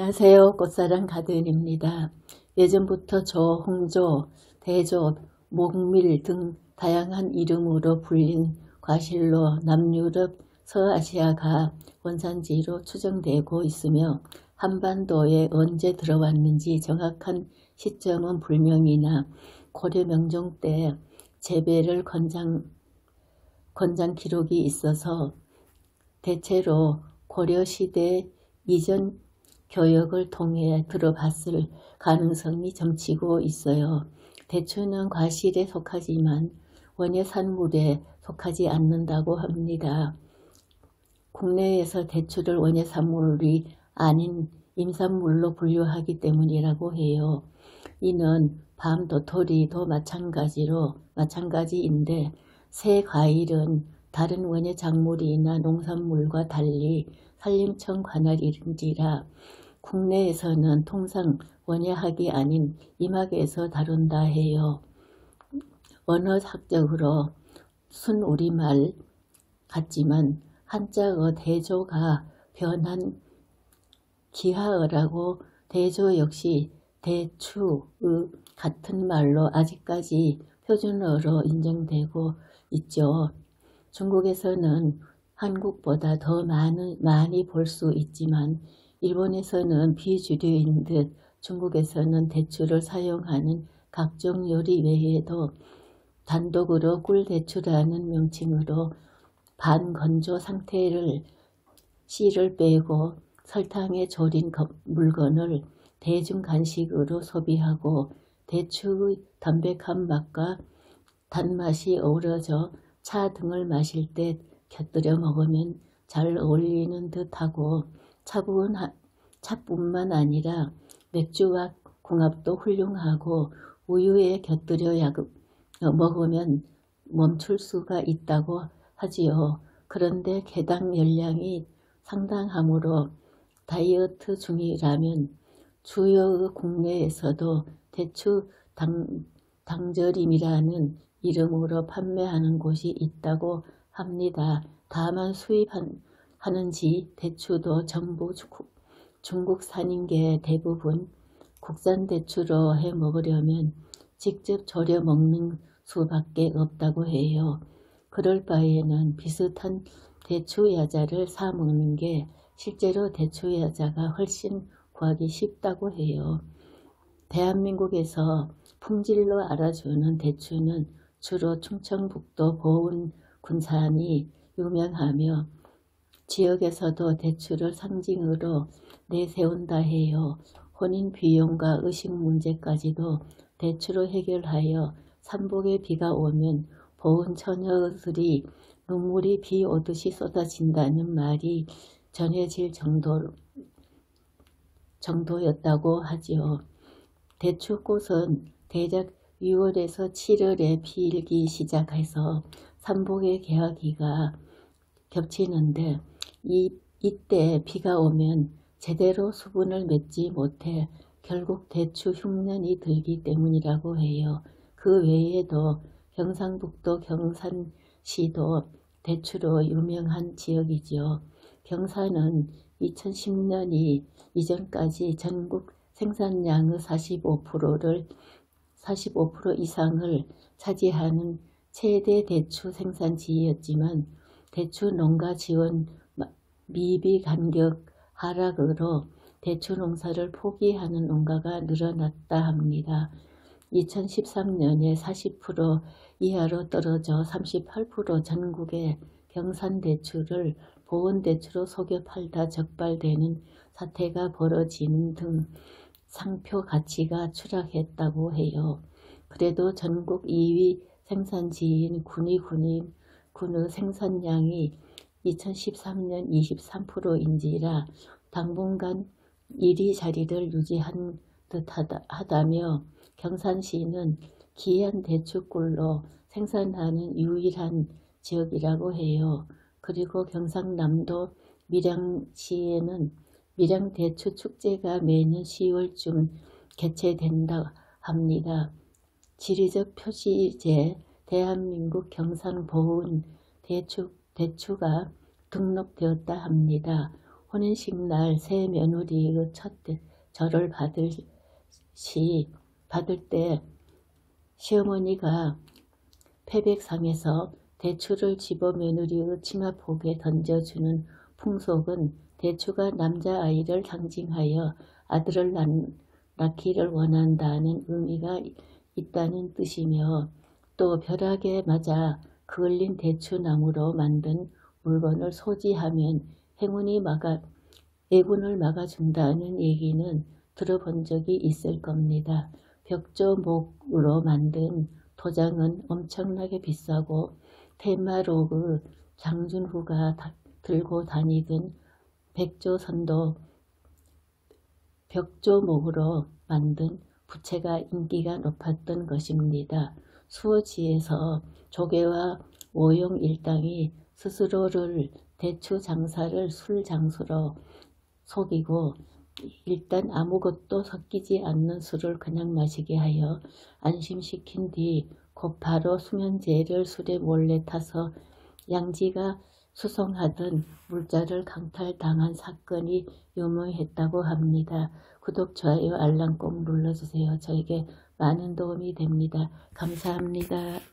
안녕하세요. 꽃사랑 가든입니다. 예전부터 조, 홍조, 대조, 목밀 등 다양한 이름으로 불린 과실로 남유럽, 서아시아가 원산지로 추정되고 있으며 한반도에 언제 들어왔는지 정확한 시점은 불명이나 고려 명종 때 재배를 권장 기록이 있어서 대체로 고려시대 이전 교역을 통해 들어봤을 가능성이 점치고 있어요. 대추는 과실에 속하지만 원예 산물에 속하지 않는다고 합니다. 국내에서 대추를 원예 산물이 아닌 임산물로 분류하기 때문이라고 해요. 이는 밤 도토리도 마찬가지인데 새 과일은 다른 원예 작물이나 농산물과 달리 산림청 관할인지라 국내에서는 통상 원예학이 아닌 임학에서 다룬다 해요. 언어학적으로 순우리말 같지만 한자어 대조가 변한 기하어라고 대조 역시 대추의 같은 말로 아직까지 표준어로 인정되고 있죠. 중국에서는 한국보다 더 많이 볼 수 있지만 일본에서는 비주류인 듯 중국에서는 대추를 사용하는 각종 요리 외에도 단독으로 꿀대추라는 명칭으로 반건조 상태를 씨를 빼고 설탕에 졸인 물건을 대중 간식으로 소비하고 대추의 담백한 맛과 단맛이 어우러져 차 등을 마실 때 곁들여 먹으면 잘 어울리는 듯하고 차뿐만 아니라 맥주와 궁합도 훌륭하고 우유에 곁들여 먹으면 멈출 수가 있다고 하지요. 그런데 개당 열량이 상당하므로 다이어트 중이라면 주요 국내에서도 대추 당절임이라는 이름으로 판매하는 곳이 있다고 합니다. 다만 수입하는지 대추도 전부 중국산인 게 대부분 국산 대추로 해 먹으려면 직접 졸여 먹는 수밖에 없다고 해요. 그럴 바에는 비슷한 대추야자를 사 먹는 게 실제로 대추야자가 훨씬 구하기 쉽다고 해요. 대한민국에서 품질로 알아주는 대추는 주로 충청북도 보은군산이 유명하며 지역에서도 대추를 상징으로 내세운다 해요. 혼인 비용과 의식 문제까지도 대추로 해결하여 삼복에 비가 오면 보은 처녀들이 눈물이 비 오듯이 쏟아진다는 말이 전해질 정도였다고 하지요. 대추꽃은 대략 6월에서 7월에 피기 시작해서 삼복의 개화기가 겹치는데 이때 비가 오면 제대로 수분을 맺지 못해 결국 대추 흉년이 들기 때문이라고 해요. 그 외에도 경상북도 경산시도 대추로 유명한 지역이지요. 경산은 2010년 이전까지 전국 생산량의 45% 이상을 차지하는 최대 대추 생산지였지만 대추 농가 지원 미비 간격 하락으로 대추 농사를 포기하는 농가가 늘어났다 합니다. 2013년에 40% 이하로 떨어져 38% 전국의 경산 대추를 보온 대추로 속여 팔다 적발되는 사태가 벌어지는 등 상표 가치가 추락했다고 해요. 그래도 전국 2위 생산지인 군의 생산량이 2013년 23%인지라 당분간 1위 자리를 유지한 듯하다며 경산시는 기한 대추꿀로 생산하는 유일한 지역이라고 해요. 그리고 경상남도 밀양시에는 밀양대추 축제가 매년 10월쯤 개최된다 합니다. 지리적 표시제 대한민국 경산 보은 대추가 등록되었다 합니다. 혼인식 날 새 며느리의 첫 절을 받을 때 시어머니가 패백상에서 대추를 집어 며느리의 치마폭에 던져주는 풍속은 대추가 남자아이를 상징하여 아들을 낳기를 원한다는 의미가 있다는 뜻이며, 또 벼락에 맞아 그을린 대추나무로 만든 물건을 소지하면 애군을 막아준다는 얘기는 들어본 적이 있을 겁니다. 벽조목으로 만든 도장은 엄청나게 비싸고 텐마록의 장준후가 들고 다니던 백조선도 벽조목으로 만든 부채가 인기가 높았던 것입니다. 수오지에서 조계와 오용 일당이 스스로를 대추 장사를 술 장수로 속이고 일단 아무것도 섞이지 않는 술을 그냥 마시게 하여 안심시킨 뒤 곧바로 수면제를 술에 몰래 타서 양지가 수송하던 물자를 강탈당한 사건이 유명했다고 합니다. 구독, 좋아요, 알람 꼭 눌러주세요. 저에게 많은 도움이 됩니다. 감사합니다.